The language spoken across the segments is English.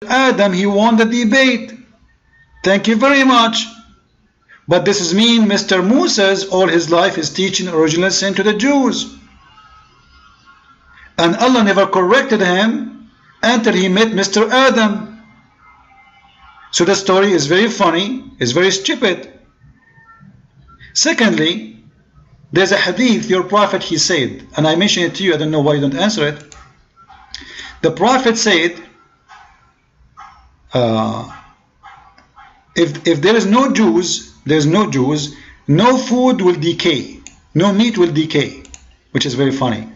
Adam, he won the debate. Thank you very much. But this is mean Mr. Moses all his life is teaching original sin to the Jews. And Allah never corrected him until he met Mr. Adam. So the story is very funny, it's very stupid. Secondly, there's a hadith, your prophet, he said, and I mentioned it to you, I don't know why you don't answer it. The prophet said, if there is no Jews, no food will decay, no meat will decay, which is very funny.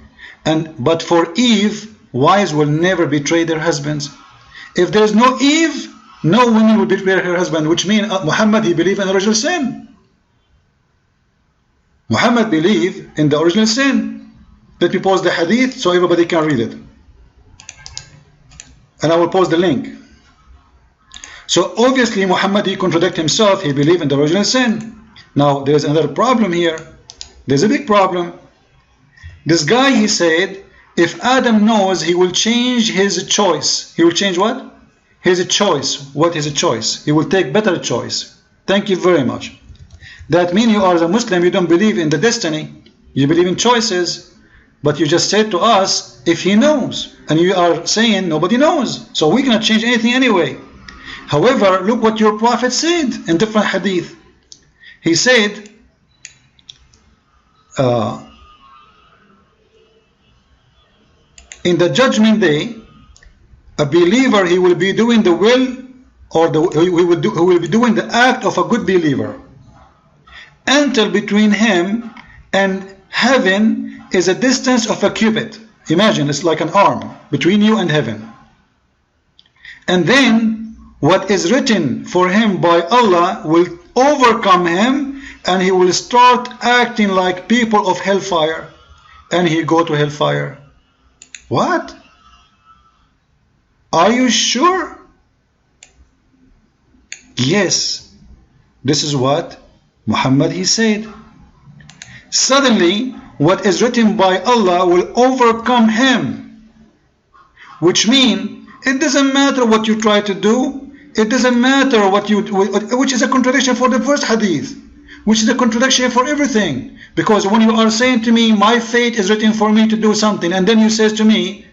But for Eve, wives will never betray their husbands. If there is no Eve, no woman will betray her husband, which means Muhammad, he believed in original sin. Muhammad believed in the original sin. Let me pause the hadith so everybody can read it. And I will post the link. So obviously Muhammad, he contradicted himself, he believed in the original sin. Now there's another problem here. There's a big problem. This guy, he said, if Adam knows, he will change his choice. He will change what? His choice. What is a choice? He will take better choice. Thank you very much. That means you are a Muslim, you don't believe in the destiny. You believe in choices. But you just said to us, if he knows. And you are saying nobody knows. So we cannot change anything anyway. However, look what your prophet said in different hadith. He said, in the judgment day, a believer, he will be doing the will, or he will be doing the act of a good believer, until between him and heaven is a distance of a cubit. Imagine, it's like an arm between you and heaven. And then what is written for him by Allah will overcome him, and he will start acting like people of hellfire, and he go to hellfire. What? Are you sure? Yes. This is what Muhammad, he said. Suddenly, what is written by Allah will overcome him. Which means, it doesn't matter what you try to do. It doesn't matter what you, which is a contradiction for the first hadith. Which is a contradiction for everything. Because when you are saying to me, my fate is written for me to do something, and then you say to me,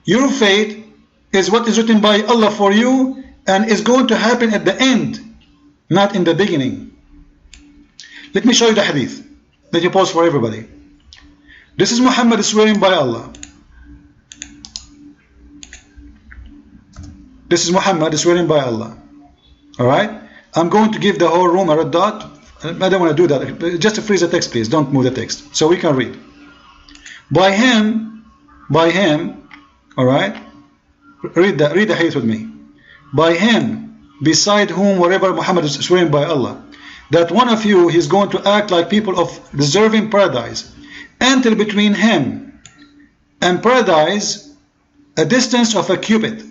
your fate is what is written by Allah for you, and is going to happen at the end, not in the beginning. Let me show you the hadith. Let me pause for everybody. This is Muhammad swearing by Allah. This is Muhammad swearing by Allah. Alright? I'm going to give the whole room a red dot. I don't want to do that. Just freeze the text, please. Don't move the text. So we can read. By him, alright? Read the hadith with me. By him, beside whom, wherever Muhammad is swearing by Allah, that one of you is going to act like people of deserving paradise, until between him and paradise a distance of a cubit.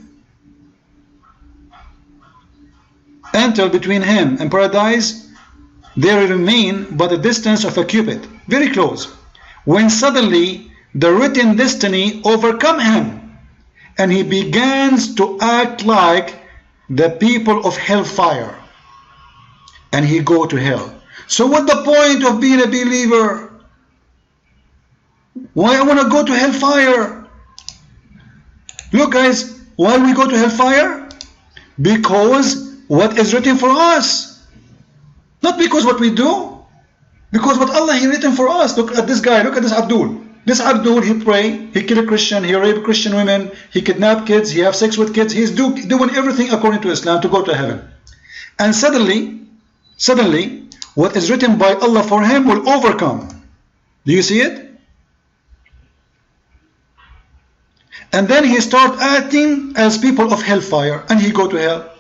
Until between him and paradise there remain but a distance of a cubit, very close, when suddenly the written destiny overcome him, and he begins to act like the people of hellfire, and he go to hell. So what the point of being a believer? Why I want to go to hellfire? Look guys, why we go to hellfire? Because what is written for us. Not because what we do, because what Allah has written for us. Look at this guy, look at this Abdul. This Abdul, he pray, he kill a Christian, he rape Christian women, he kidnap kids, he have sex with kids, he's doing everything according to Islam to go to heaven. And suddenly, what is written by Allah for him will overcome. Do you see it? And then he start acting as people of hellfire, and he go to hell.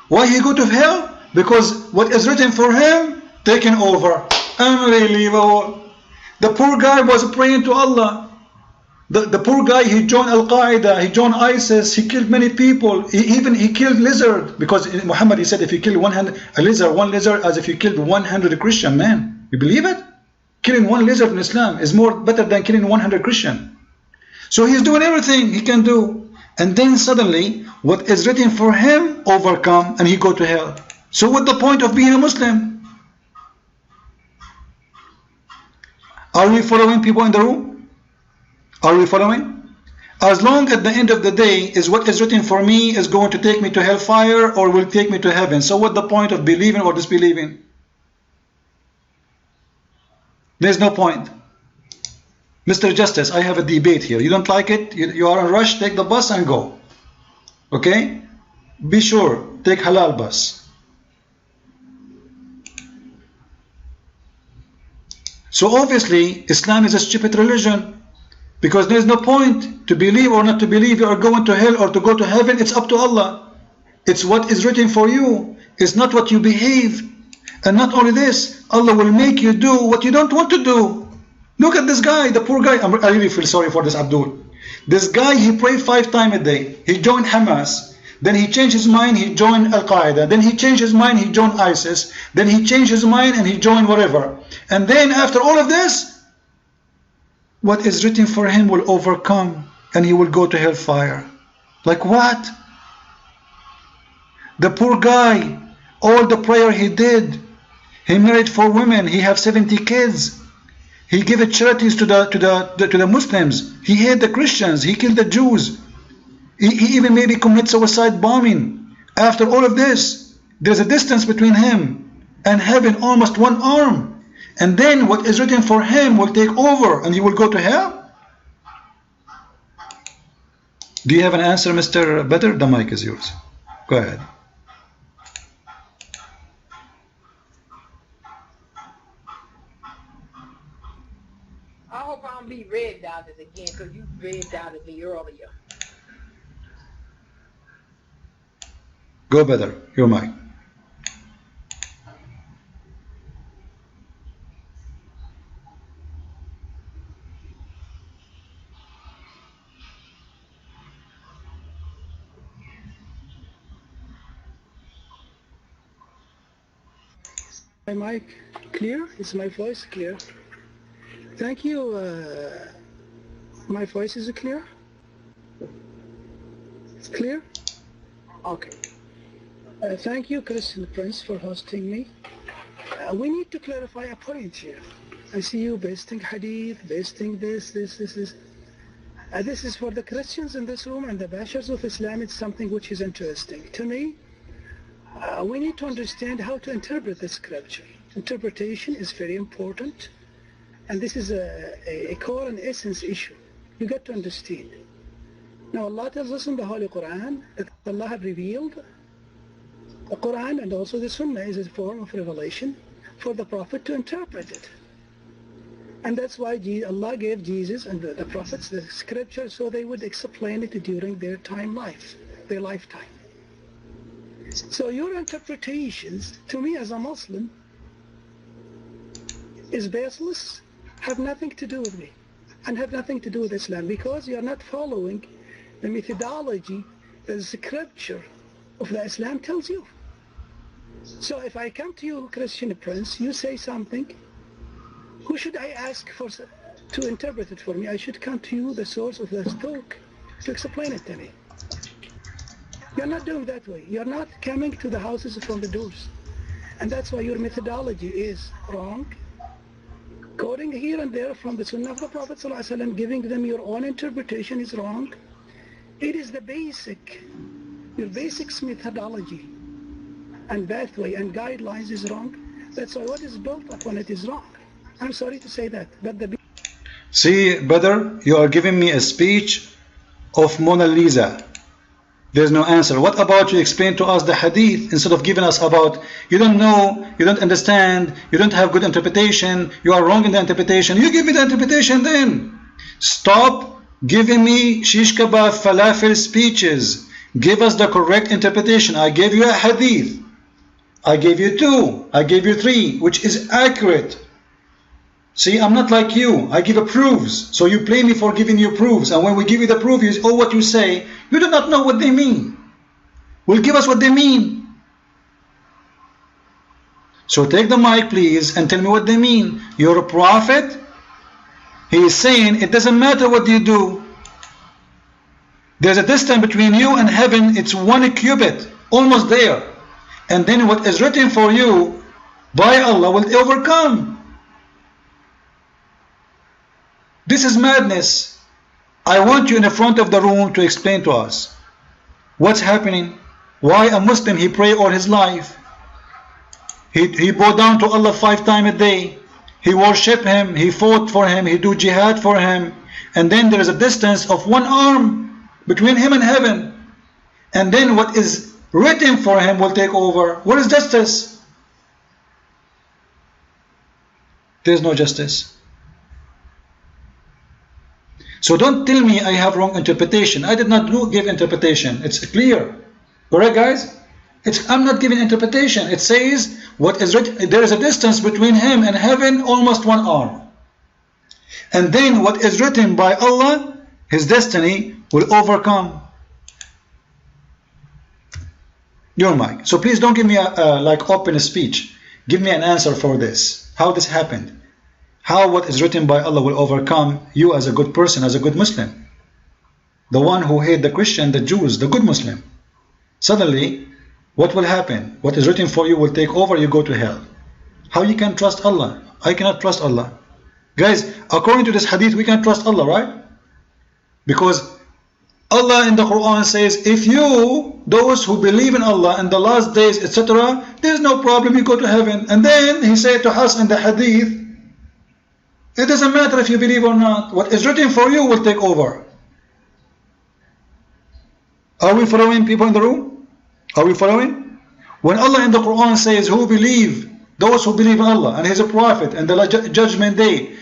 Why he go to hell? Because what is written for him taken over. Unbelievable. The poor guy was praying to Allah. The poor guy, he joined Al-Qaeda, he joined ISIS, he killed many people. He killed lizard, because Muhammad, he said, if you kill one lizard, as if you killed 100 Christian men. You believe it? Killing one lizard in Islam is more better than killing 100 Christian. So he's doing everything he can do. and then suddenly what is written for him overcome and he go to hell. So what's the point of being a Muslim? Are we following people in the room? Are we following? As long at the end of the day is what is written for me is going to take me to hellfire or will take me to heaven. So what's the point of believing or disbelieving? There's no point. Mr. Justice, I have a debate here. You don't like it? You are in a rush? Take the bus and go. Okay? Be sure, take halal bus. So obviously, Islam is a stupid religion. Because there is no point to believe or not to believe. You are going to hell or to go to heaven. It's up to Allah. It's what is written for you. It's not what you behave. And not only this, Allah will make you do what you don't want to do. Look at this guy, the poor guy. I really feel sorry for this Abdul. This guy, he prayed 5 times a day. He joined Hamas. Then he changed his mind, he joined Al-Qaeda. Then he changed his mind, he joined ISIS. Then he changed his mind and he joined whatever. And then after all of this, what is written for him will overcome and he will go to hellfire. Like what? The poor guy, all the prayer he did, he married 4 women, he have 70 kids. He gave charities to the Muslims. He hate the Christians. He killed the Jews. He even maybe commit suicide bombing. After all of this, there's a distance between him and heaven, almost 1 arm. And then what is written for him will take over and he will go to hell? Do you have an answer, Mr. Badr? The mic is yours. Go ahead. I hope I don't be red-dotted again because you red-dotted me earlier. Go Badr, your mic. My mic clear? Is my voice clear? Thank you. My voice is clear? It's clear? Okay. Thank you, Christian Prince, for hosting me. We need to clarify a point here. I see you basting hadith, basting this. This is for the Christians in this room and the bashers of Islam. It's something which is interesting. To me, we need to understand how to interpret the scripture. Interpretation is very important, and this is a core and essence issue. You got to understand. Now Allah tells us in the Holy Quran that Allah has revealed the Quran and also the Sunnah is a form of revelation for the Prophet to interpret it. And that's why Allah gave Jesus and the Prophets the scripture so they would explain it during their lifetime. So your interpretations, to me as a Muslim, is baseless, have nothing to do with me, and have nothing to do with Islam, because you are not following the methodology that the scripture of the Islam tells you. So if I come to you, Christian Prince, you say something, who should I ask for to interpret it for me? I should come to you, the source of this talk, to explain it to me. You're not doing that way. You're not coming to the houses from the doors. And that's why your methodology is wrong. Quoting here and there from the Sunnah of the Prophet ﷺ, giving them your own interpretation is wrong. It is your basic methodology and pathway and guidelines is wrong. That's why what is built upon it is wrong. I'm sorry to say that, but See, brother, you are giving me a speech of Mona Lisa. There's no answer. What about you explain to us the hadith instead of giving us about you don't know, you don't understand, you don't have good interpretation, you are wrong in the interpretation. You give me the interpretation then. Stop giving me shish kebab falafel speeches. Give us the correct interpretation. I gave you a hadith. I gave you 2. I gave you 3, which is accurate. See, I'm not like you. I give proofs. So you blame me for giving you proofs. And when we give you the proof, what you say, you do not know what they mean. Well, give us what they mean. So take the mic, please, and tell me what they mean. You're a prophet. He is saying it doesn't matter what you do. There's a distance between you and heaven, it's 1 cubit, almost there. And then what is written for you by Allah will overcome. This is madness. I want you in the front of the room to explain to us what's happening. Why a Muslim, he pray all his life. He bow down to Allah 5 times a day. He worship Him, he fought for Him, he do jihad for Him. And then there is a distance of 1 arm between him and heaven. And then what is written for him will take over. What is justice? There is no justice. So don't tell me I have wrong interpretation. I did not give interpretation. It's clear. Correct, guys? I'm not giving interpretation. It says what is written. There is a distance between him and heaven, almost 1 arm. And then what is written by Allah, his destiny will overcome. Your mic. So please don't give me a like open speech. Give me an answer for this. How this happened? How what is written by Allah will overcome you as a good person, as a good Muslim? The one who hate the Christian, the Jews, the good Muslim. Suddenly, what will happen? What is written for you will take over, you go to hell. How you can trust Allah? I cannot trust Allah. Guys, according to this hadith, we can trust Allah, right? Because Allah in the Quran says, if you, those who believe in Allah and the last days, etc., there is no problem, you go to heaven. And then he said to us in the hadith, it doesn't matter if you believe or not. What is written for you will take over. Are we following, people in the room? Are we following? When Allah in the Quran says, who believe, those who believe in Allah and His Prophet and the Judgment Day,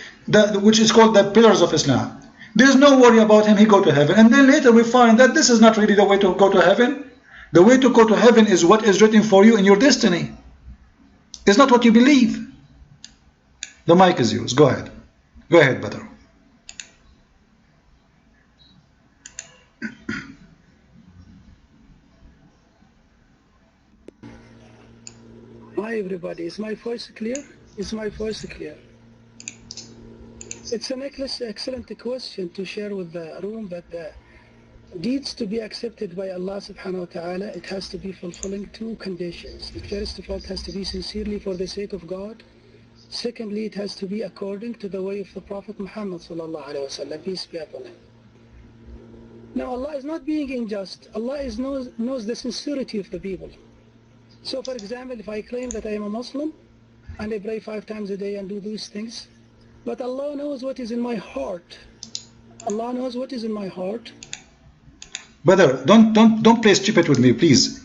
which is called the pillars of Islam, there is no worry about him, he go to heaven. And then later we find that this is not really the way to go to heaven. The way to go to heaven is what is written for you in your destiny. It's not what you believe. The mic is yours. Go ahead. Go ahead, Badr. Hi everybody, is my voice clear? Is my voice clear? It's an excellent question to share with the room, that the deeds to be accepted by Allah subhanahu wa ta'ala, it has to be fulfilling 2 conditions. First of all, it has to be sincerely for the sake of God. Secondly, it has to be according to the way of the Prophet Muhammad sallallahu alaihi wasallam, peace be upon him. Now Allah is not being unjust. Allah knows the sincerity of the people. So for example, if I claim that I am a Muslim and I pray 5 times a day and do these things, but Allah knows what is in my heart. Allah knows what is in my heart. Brother, don't play stupid with me, please.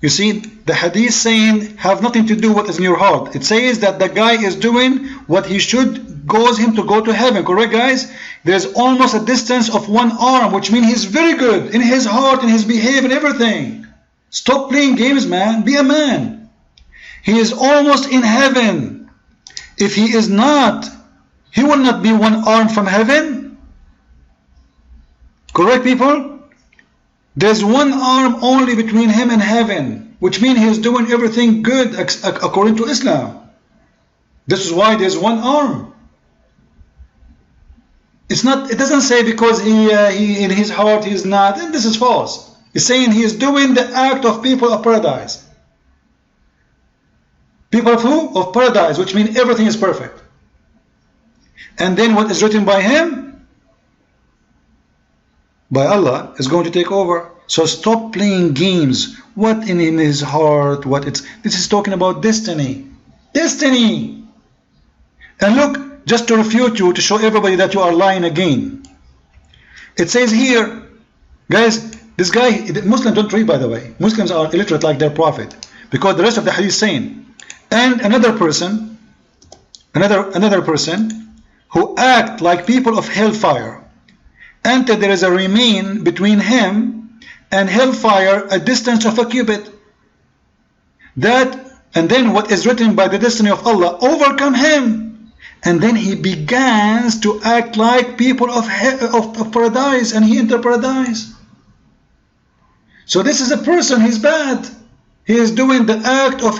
You see, the hadith saying have nothing to do with what is in your heart. It says that the guy is doing what he should cause him to go to heaven. Correct, guys? There's almost a distance of 1 arm, which means he's very good in his heart, in his behavior, and everything. Stop playing games, man. Be a man. He is almost in heaven. If he is not, he will not be 1 arm from heaven. Correct, people? There's 1 arm only between him and heaven, which means he is doing everything good according to Islam. This is why there's 1 arm. It's not. It doesn't say because he in his heart he is not. And this is false. It's saying he is doing the act of people of paradise. People of who? Of paradise, which means everything is perfect. And then what is written by him, by Allah, is going to take over. So stop playing games. What in his heart, this is talking about destiny. Destiny. And look, just to refute you, to show everybody that you are lying again. It says here, guys, this guy, Muslims don't read, by the way. Muslims are illiterate like their prophet. Because the rest of the hadith is saying, and another person who act like people of hellfire, and that there is a remain between him and hellfire a distance of 1 cubit. That, and then what is written by the destiny of Allah overcome him. And then he begins to act like people of paradise, and he entered paradise. So this is a person, he's bad. He is doing the act of